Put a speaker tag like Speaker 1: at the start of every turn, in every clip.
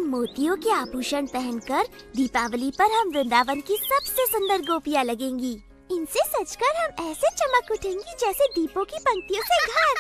Speaker 1: मोतियों के आभूषण पहनकर दीपावली पर हम वृंदावन की सबसे सुंदर गोपियाँ लगेंगी। इनसे सजकर हम ऐसे चमक उठेंगी जैसे दीपों की पंक्तियों से घर।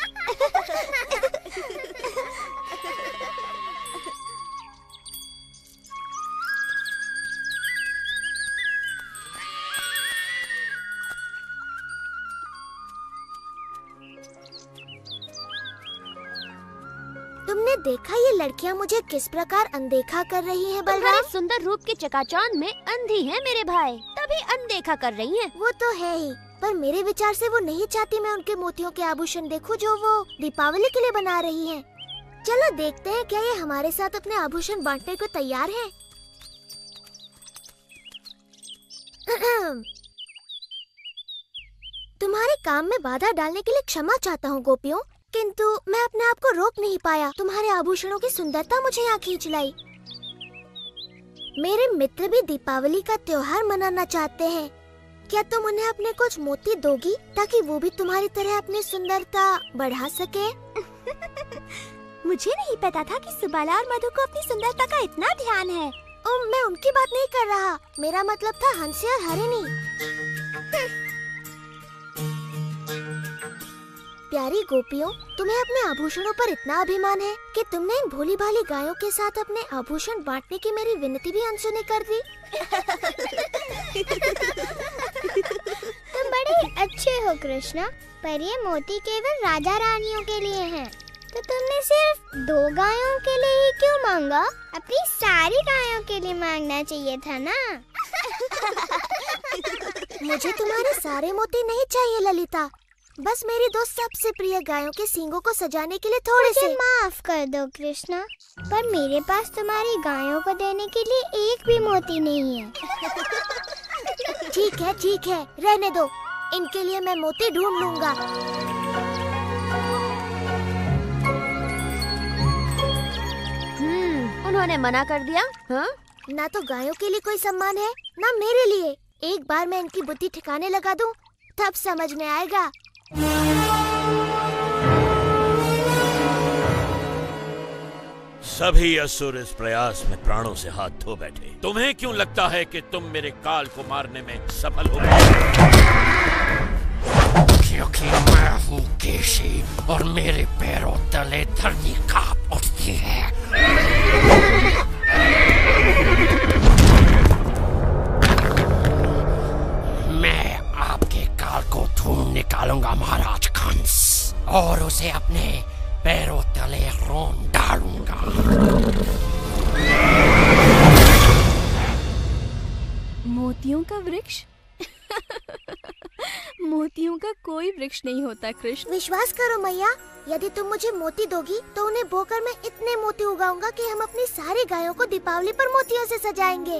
Speaker 2: तुमने देखा ये लड़कियाँ मुझे किस प्रकार अनदेखा कर रही हैं बलराम?
Speaker 1: तुम्हारे सुंदर रूप के चकाचौंध में अंधी है मेरे भाई, तभी अनदेखा कर रही हैं।
Speaker 2: वो तो है ही, पर मेरे विचार से वो नहीं चाहती मैं उनके मोतियों के आभूषण देखूं जो वो दीपावली के लिए बना रही हैं। चलो देखते हैं क्या ये हमारे साथ अपने आभूषण बांटने को तैयार हैं। तुम्हारे काम में बाधा डालने के लिए क्षमा चाहता हूँ गोपियों, किंतु मैं अपने आप को रोक नहीं पाया। तुम्हारे आभूषणों की सुंदरता मुझे यहाँ खींच लाई। मेरे मित्र भी दीपावली का त्योहार मनाना चाहते हैं। क्या तुम उन्हें अपने कुछ मोती दोगी ताकि वो भी तुम्हारी तरह अपनी सुंदरता बढ़ा सके?
Speaker 1: मुझे नहीं पता था कि सुबाला और मधु को अपनी सुंदरता का इतना ध्यान है।
Speaker 2: मैं उनकी बात नहीं कर रहा, मेरा मतलब था हंसी और हरिणी। प्यारी गोपियों, तुम्हें अपने आभूषणों पर इतना अभिमान है कि तुमने इन भोली भाली गायों के साथ अपने आभूषण बांटने की मेरी विनती भी अनसुनी कर दी।
Speaker 3: तुम बड़े अच्छे हो कृष्णा, पर ये मोती केवल राजा रानियों के लिए हैं। तो तुमने सिर्फ 2 गायों के लिए ही क्यों मांगा? अपनी सारी गायों के लिए मांगना चाहिए था ना।
Speaker 2: मुझे तुम्हारे सारे मोती नहीं चाहिए ललिता, बस मेरी 2 सबसे प्रिय गायों के सींगों को सजाने के लिए थोड़े से।
Speaker 3: माफ कर दो कृष्णा, पर मेरे पास तुम्हारी गायों को देने के लिए एक भी मोती नहीं है।
Speaker 2: ठीक है, रहने दो, इनके लिए मैं मोती ढूंढ लूंगा।
Speaker 1: उन्होंने मना कर दिया। हाँ?
Speaker 2: ना तो गायों के लिए कोई सम्मान है, ना मेरे लिए। एक बार मैं इनकी बुद्धि ठिकाने लगा दूं, तब समझ में आएगा।
Speaker 4: सभी असुर इस प्रयास में प्राणों से हाथ धो बैठे। तुम्हें क्यों लगता है कि तुम मेरे काल को मारने में सफल हो गए?
Speaker 5: क्योंकि मैं हूँ केशी और मेरे पैरों तले धरती कांप उठती है। मैं आपके काल को ढूंढ निकालूंगा महाराज कंस, और उसे अपने पैरों तले रोन डालूंगा।
Speaker 6: मोतियों का वृक्ष? मोतियों का कोई वृक्ष नहीं होता कृष्ण।
Speaker 2: विश्वास करो मैया, यदि तुम मुझे मोती दोगी तो उन्हें बोकर मैं इतने मोती उगाऊंगा कि हम अपनी सारी गायों को दीपावली पर मोतियों से सजाएंगे।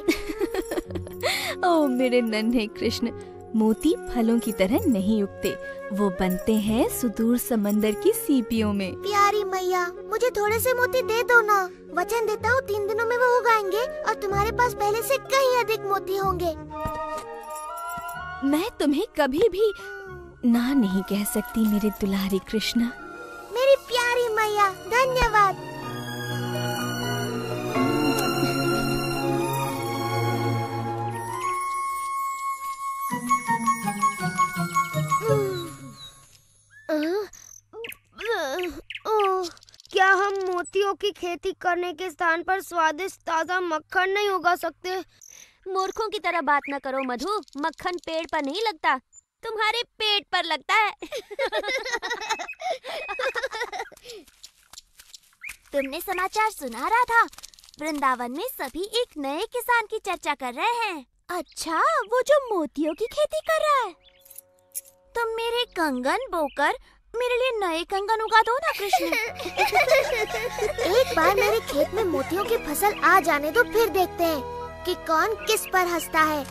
Speaker 6: ओ मेरे नन्हे कृष्ण, मोती फलों की तरह नहीं उगते, वो बनते हैं सुदूर समंदर की सीपियों में।
Speaker 2: प्यारी मैया, मुझे थोड़े से मोती दे दो ना। वचन देता हूँ 3 दिनों में वो उगाएंगे और तुम्हारे पास पहले से कहीं अधिक मोती होंगे।
Speaker 6: मैं तुम्हें कभी भी ना नहीं कह सकती मेरे दुलारी कृष्णा।
Speaker 2: मेरी प्यारी मैया, धन्यवाद।
Speaker 3: क्या हम मोतियों की खेती करने के स्थान पर स्वादिष्ट ताजा मक्खन नहीं उगा सकते?
Speaker 1: मूर्खों की तरह बात न करो मधु, मक्खन पेड़ पर नहीं लगता, तुम्हारे पेट पर लगता है। तुमने समाचार सुना रहा था, वृंदावन में सभी एक नए किसान की चर्चा कर रहे हैं। अच्छा, वो जो मोतियों की खेती कर रहा है। तुम मेरे कंगन बोकर मेरे लिए नए कंगन उगा दो ना कृष्ण।
Speaker 2: एक बार मेरे खेत में मोतियों की फसल आ जाने दो, फिर देखते हैं कि कौन किस पर हंसता है।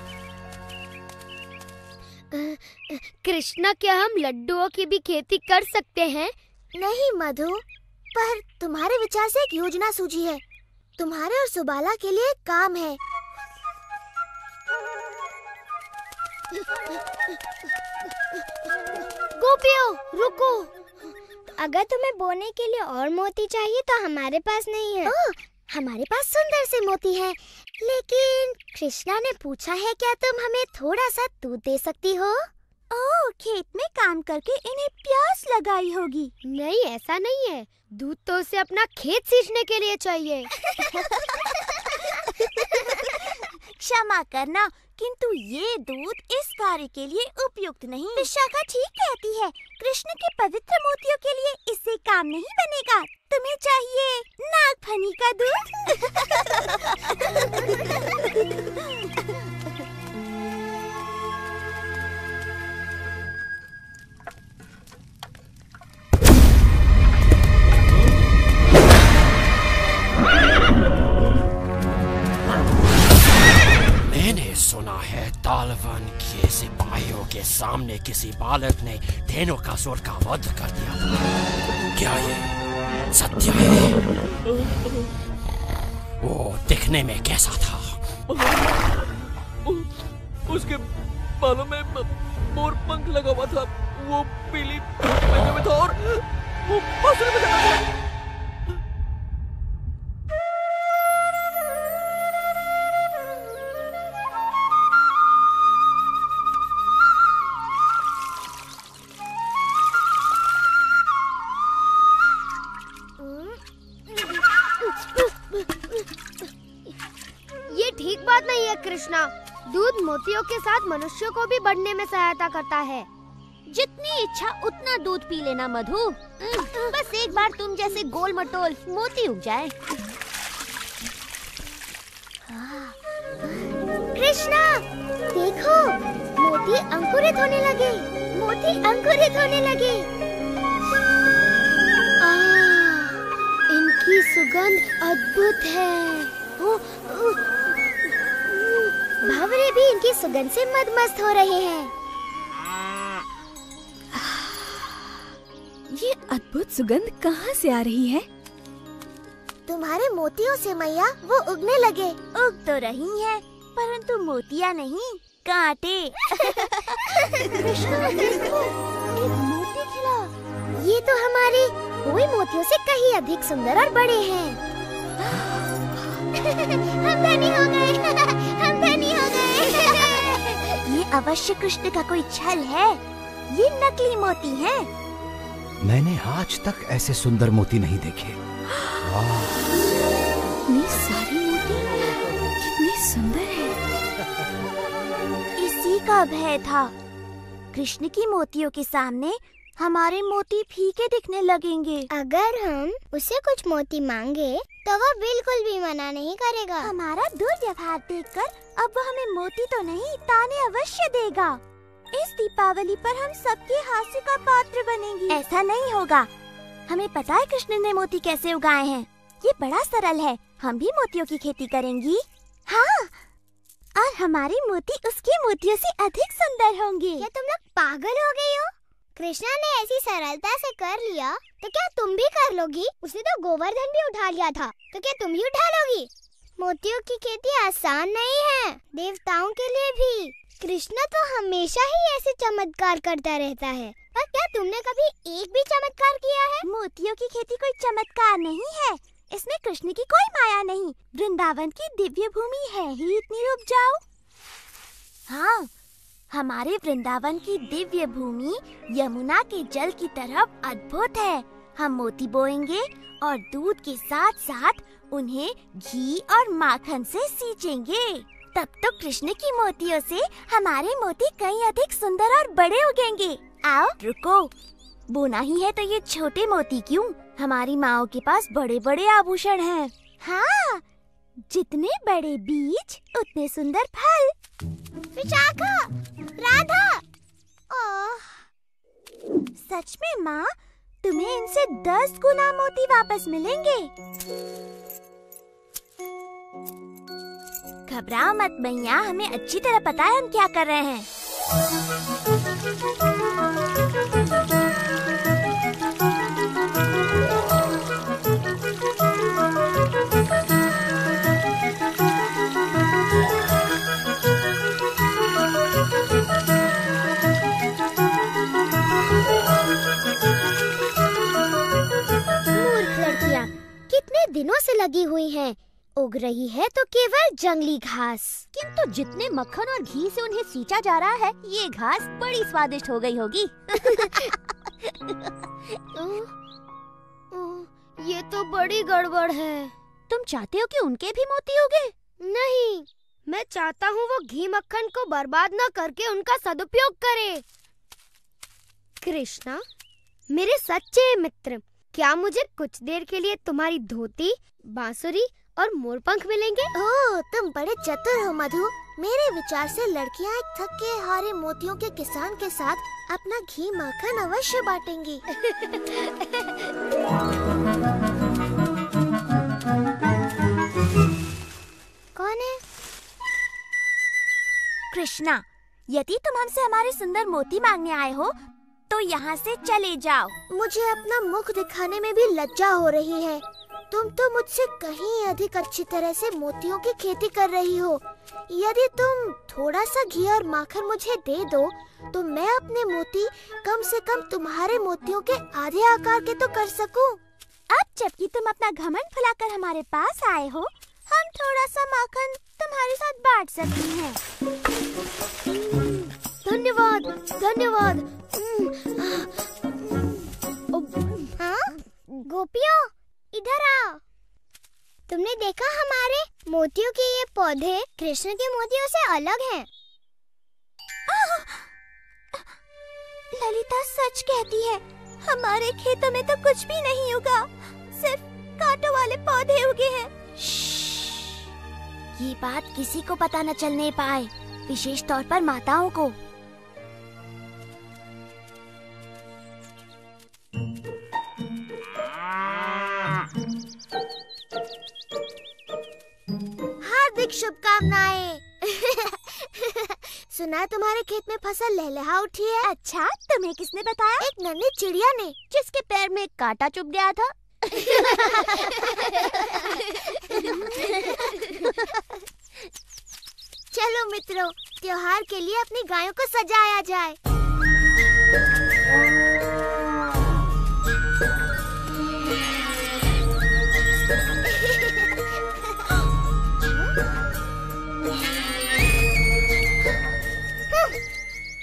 Speaker 3: कृष्णा, क्या हम लड्डुओं की भी खेती कर सकते हैं?
Speaker 2: नहीं मधु, पर तुम्हारे विचार से एक योजना सूझी है। तुम्हारे और सुबाला के लिए एक काम है।
Speaker 3: गोपियों, रुको। अगर तुम्हें बोने के लिए और मोती चाहिए तो हमारे पास नहीं है। हमारे पास सुंदर से मोती हैं, लेकिन कृष्णा ने पूछा है क्या तुम हमें थोड़ा सा दूध दे सकती हो?
Speaker 1: ओह, खेत में काम करके इन्हें प्यास लगाई होगी।
Speaker 3: नहीं, ऐसा नहीं है। दूध तो उसे अपना खेत सींचने के लिए चाहिए।
Speaker 1: क्षमा करना, किंतु ये दूध इस कार्य के लिए उपयुक्त नहीं। विशाखा ठीक कहती है, कृष्ण के पवित्र मोतियों के लिए इससे काम नहीं बनेगा। तुम्हें चाहिए नागफनी का दूध।
Speaker 5: मैंने सुना है तालवन के सिपाहियों के सामने किसी बालक ने धेनुकासुर का वध कर दिया था। क्या ये सत्य है? वो दिखने में कैसा था?
Speaker 7: उसके बालों में मोर पंख लगा हुआ था, वो पीली पहने में था और वो बांसुरी बजाता था।
Speaker 3: ये ठीक बात नहीं है कृष्णा। दूध मोतियों के साथ मनुष्यों को भी बढ़ने में सहायता करता है।
Speaker 2: जितनी इच्छा उतना दूध पी लेना मधु। बस एक बार तुम जैसे गोल मटोल मोती उग जाए।
Speaker 3: कृष्णा देखो, मोती अंकुरित होने लगे। मोती अंकुरित होने लगे। इनकी सुगंध अद्भुत है। भंवरे भी इनकी सुगंध से मदमस्त हो रहे हैं।
Speaker 6: ये अद्भुत सुगंध कहाँ से आ रही है?
Speaker 2: तुम्हारे मोतियों से मैया वो उगने लगे।
Speaker 1: उग तो रही हैं, परंतु मोतियाँ नहीं, कांटे।
Speaker 2: कृष्णा देखो, एक मोती खिला।
Speaker 3: ये तो हमारे हुए मोतियों से कहीं अधिक सुंदर और बड़े हैं। हम धनी हो गए। हम धनी हो गए।
Speaker 1: ये अवश्य कृष्ण का कोई छल है। ये नकली मोती हैं।
Speaker 8: मैंने आज तक ऐसे सुंदर मोती नहीं देखे।
Speaker 6: इतनी सारी मोती, कितनी सुंदर है।
Speaker 1: इसी का भय था। कृष्ण की मोतियों के सामने हमारे मोती फीके दिखने लगेंगे।
Speaker 3: अगर हम उसे कुछ मोती मांगे तो वो बिल्कुल भी मना नहीं करेगा।
Speaker 1: हमारा दुर्व्यवहार देखकर अब वो हमें मोती तो नहीं, ताने अवश्य देगा। इस दीपावली पर हम सबके हास्य का पात्र बनेंगे। ऐसा नहीं होगा। हमें पता है कृष्ण ने मोती कैसे उगाए हैं। ये बड़ा सरल है। हम भी मोतियों की खेती करेंगी। हाँ, और हमारे मोती उसके मोतियों से अधिक सुंदर होंगे।
Speaker 3: क्या तुम लोग पागल हो गई हो? कृष्णा ने ऐसी सरलता से कर लिया तो क्या तुम भी कर लोगी? उसने तो गोवर्धन भी उठा लिया था, तो क्या तुम भी उठा लोगी? मोतियों की खेती आसान नहीं है, देवताओं के लिए भी। कृष्णा तो हमेशा ही ऐसे चमत्कार करता रहता है, पर क्या तुमने कभी एक भी चमत्कार किया है?
Speaker 1: मोतियों की खेती कोई चमत्कार नहीं है। इसमें कृष्ण की कोई माया नहीं। वृंदावन की दिव्य भूमि है ही इतनी उपजाऊ। हाँ, हमारे वृंदावन की दिव्य भूमि यमुना के जल की तरफ अद्भुत है। हम मोती बोएंगे और दूध के साथ साथ उन्हें घी और माखन से सींचेंगे। तब तो कृष्ण की मोतियों से हमारे मोती कहीं अधिक सुंदर और बड़े उगेंगे। आओ, रुको। बोना ही है तो ये छोटे मोती क्यों? हमारी माओ के पास बड़े बड़े आभूषण हैं। हाँ, जितने बड़े बीज उतने सुंदर फल।
Speaker 3: विशाखा, राधा।
Speaker 1: सच में माँ, तुम्हें इनसे 10 गुना मोती वापस मिलेंगे। घबराओ मत मैया, हमें अच्छी तरह पता है हम क्या कर रहे हैं।
Speaker 3: दिनों से लगी हुई हैं। उग रही है तो केवल जंगली घास।
Speaker 1: किंतु जितने मक्खन और घी से उन्हें सींचा जा रहा है, ये घास बड़ी स्वादिष्ट हो गई होगी।
Speaker 3: ये तो बड़ी गड़बड़ है।
Speaker 1: तुम चाहते हो कि उनके भी मोती उगे?
Speaker 3: नहीं, मैं चाहता हूँ वो घी मक्खन को बर्बाद न करके उनका सदुपयोग करे। कृष्णा, मेरे सच्चे मित्र, क्या मुझे कुछ देर के लिए तुम्हारी धोती, बांसुरी और मोरपंख मिलेंगे?
Speaker 2: ओह, तुम बड़े चतुर हो मधु। मेरे विचार से लड़कियाँ एक थके हारे मोतियों के किसान के साथ अपना घी माखन अवश्य बांटेंगी।
Speaker 3: कौन है?
Speaker 1: कृष्णा, यदि तुम हमसे हमारे सुंदर मोती मांगने आए हो तो यहाँ से चले जाओ।
Speaker 2: मुझे अपना मुख दिखाने में भी लज्जा हो रही है। तुम तो मुझसे कहीं अधिक अच्छी तरह से मोतियों की खेती कर रही हो। यदि तुम थोड़ा सा घी और माखन मुझे दे दो तो मैं अपने मोती कम से कम तुम्हारे मोतियों के आधे आकार के तो कर सकूं।
Speaker 1: अब जबकि तुम अपना घमंड फैलाकर हमारे पास आए हो, हम थोड़ा सा माखन तुम्हारे साथ बांट सकते हैं।
Speaker 2: धन्यवाद, धन्यवाद।
Speaker 3: हाँ? गोपियों, इधर आओ। तुमने देखा हमारे मोतियों के ये पौधे कृष्ण के मोतियों से अलग हैं।
Speaker 1: ललिता सच कहती है, हमारे खेतों में तो कुछ भी नहीं उगा, सिर्फ कांटों वाले पौधे उगे हैं। ये बात किसी को पता न चलने पाए, विशेष तौर पर माताओं को।
Speaker 2: हार्दिक शुभकामनाएं। सुना तुम्हारे खेत में फसल लहलहा उठी है।
Speaker 1: अच्छा, तुम्हें किसने बताया?
Speaker 2: एक नन्ही चिड़िया ने,
Speaker 1: जिसके पैर में कांटा चुभ गया था।
Speaker 2: चलो मित्रों, त्योहार के लिए अपनी गायों को सजाया जाए।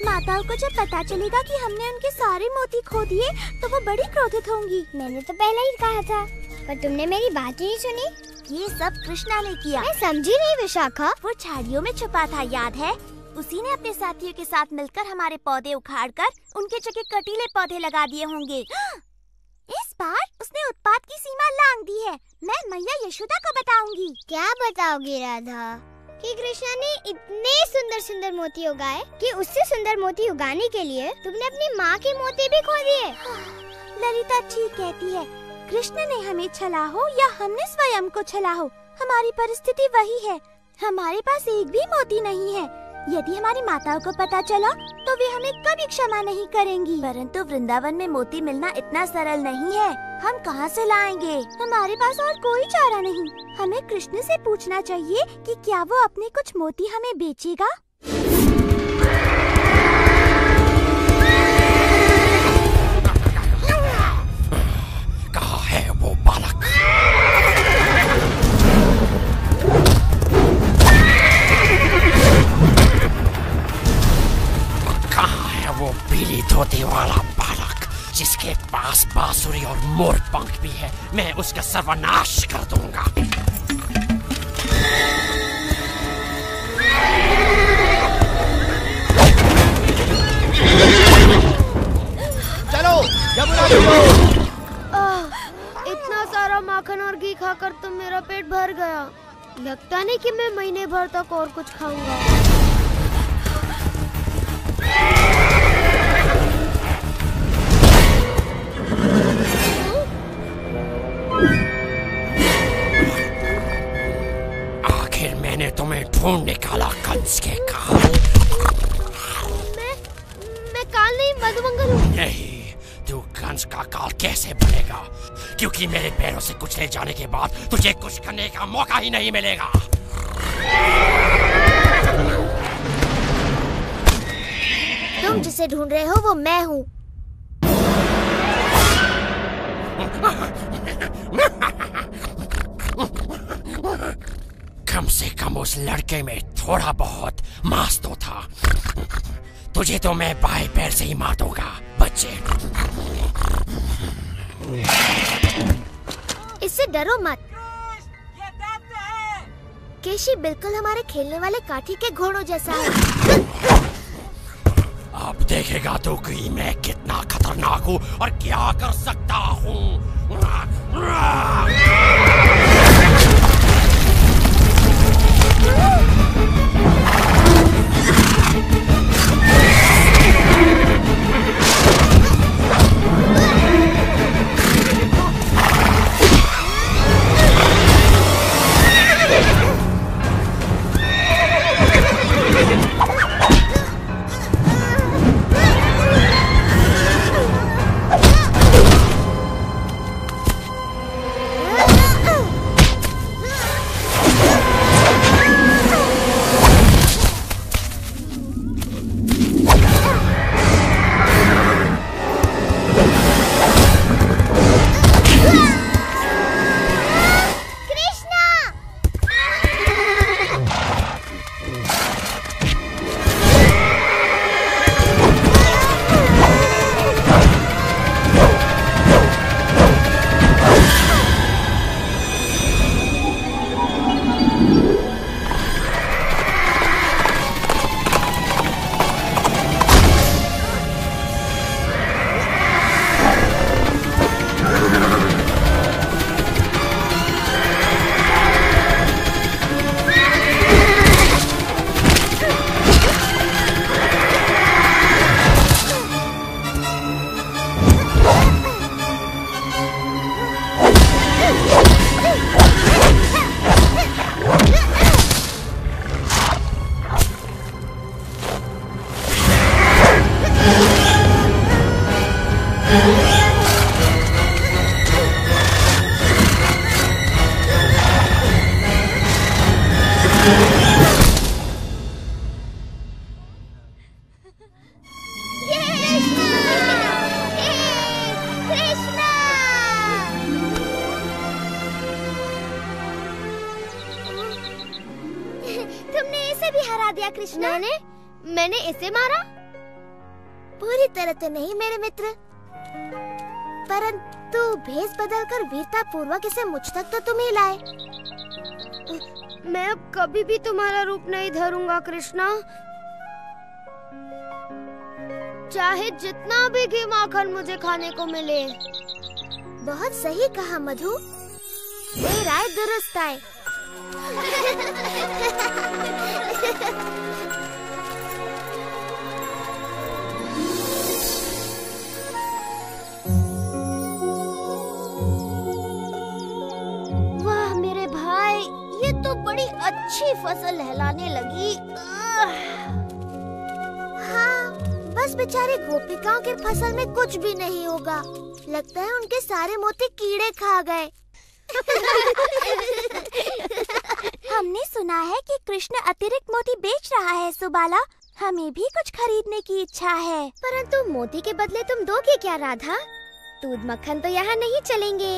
Speaker 1: माताओं को जब पता चलेगा कि हमने उनके सारे मोती खो दिए तो वो बड़ी क्रोधित होंगी।
Speaker 3: मैंने तो पहले ही कहा था, पर तुमने मेरी बात ही नहीं सुनी।
Speaker 1: ये सब कृष्णा ने किया।
Speaker 3: मैं समझी नहीं विशाखा।
Speaker 1: वो झाड़ियों में छुपा था, याद है? उसी ने अपने साथियों के साथ मिलकर हमारे पौधे उखाड़कर उनके जगह कटीले पौधे लगा दिए होंगे। इस बार उसने उत्पात की सीमा लांघ दी है। मैं मैया यशोदा को बताऊंगी।
Speaker 3: क्या बताओगी राधा? कि कृष्णा ने इतने सुंदर सुंदर मोती उगाए कि उससे सुंदर मोती उगाने के लिए तुमने अपनी माँ के मोती भी खो दिए।
Speaker 1: ललिता ठीक कहती है, कृष्ण ने हमें छला हो या हमने स्वयं को छला हो, हमारी परिस्थिति वही है। हमारे पास एक भी मोती नहीं है। यदि हमारी माताओं को पता चला तो वे हमें कभी क्षमा नहीं करेंगी। परंतु वृंदावन में मोती मिलना इतना सरल नहीं है। हम कहाँ से लाएंगे? हमारे पास और कोई चारा नहीं। हमें कृष्ण से पूछना चाहिए कि क्या वो अपने कुछ मोती हमें बेचेगा।
Speaker 5: कहाँ है वो बालक? कहाँ है वो पीली धोती वाला बालक जिसके पास बांसुरी और मोर पंख भी है? मैं उसका सर्वनाश कर दूंगा।
Speaker 7: चलो, यमुना
Speaker 2: इतना सारा माखन और घी खाकर तो मेरा पेट भर गया। लगता नहीं कि मैं महीने भर तक और कुछ खाऊंगा।
Speaker 5: आखिर मैंने तुम्हें ढूंढ निकाला कंस के काल।
Speaker 2: मैं काल नहीं, मधुमंगल हूँ।
Speaker 5: नहीं, तू कंस का काल कैसे बनेगा? क्योंकि मेरे पैरों से कुचले जाने के बाद तुझे कुछ करने का मौका ही नहीं मिलेगा।
Speaker 2: तुम जिसे ढूंढ रहे हो वो मैं हूँ।
Speaker 5: कम से कम उस लड़के में थोड़ा बहुत मांस तो था। तुझे तो मैं बाएं पैर से ही मार दूंगा बच्चे।
Speaker 2: इससे डरो मत। केशी बिल्कुल हमारे खेलने वाले काठी के घोड़ों जैसा है।
Speaker 5: अब देखेगा तो कि मैं कितना खतरनाक हूँ और क्या कर सकता हूँ।
Speaker 2: मैंने इसे मारा? पूरी तरह तो नहीं मेरे मित्र, परंतु भेष बदलकर वीरता पूर्वक इसे मुझ तक तो तुम ही लाए। मैं अब कभी भी तुम्हारा रूप नहीं धरूंगा कृष्णा, चाहे जितना भी घी माखन मुझे खाने को मिले। बहुत सही कहा मधु, ये राय दुरुस्त है। वाह मेरे भाई, ये तो बड़ी अच्छी फसल लहलाने लगी। हाँ, बस बेचारे गोपिकाओं के फसल में कुछ भी नहीं होगा। लगता है उनके सारे मोती कीड़े खा गए।
Speaker 1: हमने सुना है कि कृष्ण अतिरिक्त मोती बेच रहा है सुबाला, हमें भी कुछ खरीदने की इच्छा है।
Speaker 2: परंतु मोती के बदले तुम दोगे क्या राधा? दूध मक्खन तो यहाँ नहीं चलेंगे।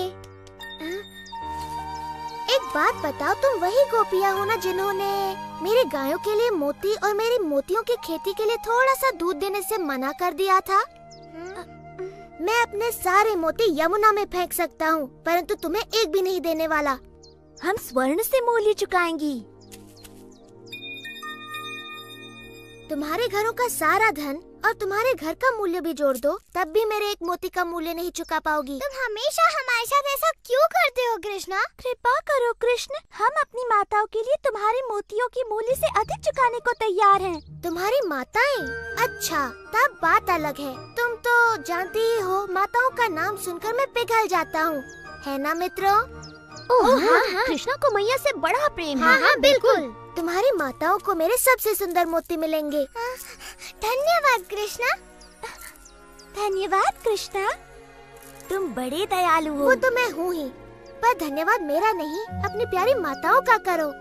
Speaker 2: एक बात बताओ, तुम वही गोपियाँ हो ना जिन्होंने मेरे गायों के लिए मोती और मेरी मोतियों की खेती के लिए थोड़ा सा दूध देने से मना कर दिया था? मैं अपने सारे मोती यमुना में फेंक सकता हूँ, परंतु तुम्हें एक भी नहीं देने वाला।
Speaker 1: हम स्वर्ण से मूल्य चुकाएंगी।
Speaker 2: तुम्हारे घरों का सारा धन और तुम्हारे घर का मूल्य भी जोड़ दो, तब भी मेरे एक मोती का मूल्य नहीं चुका पाओगी।
Speaker 3: तुम हमेशा हमारे साथ ऐसा क्यों करते हो कृष्णा?
Speaker 1: कृपा करो कृष्ण, हम अपनी माताओं के लिए तुम्हारे मोतियों की मूल्य से अधिक चुकाने को तैयार हैं।
Speaker 2: तुम्हारी माताएं? अच्छा, तब बात अलग है। तुम तो जानती ही हो, माताओं का नाम सुनकर मैं पिघल जाता हूँ, है ना मित्रों?
Speaker 3: हाँ,
Speaker 2: कृष्णा को मैया से बड़ा प्रेम है।
Speaker 3: हाँ, बिल्कुल।
Speaker 2: तुम्हारी माताओं को मेरे सबसे सुंदर मोती मिलेंगे।
Speaker 3: धन्यवाद कृष्णा।
Speaker 1: धन्यवाद कृष्णा, तुम बड़े दयालु हो।
Speaker 2: वो तो मैं हूँ ही, पर धन्यवाद मेरा नहीं, अपनी प्यारी माताओं का करो।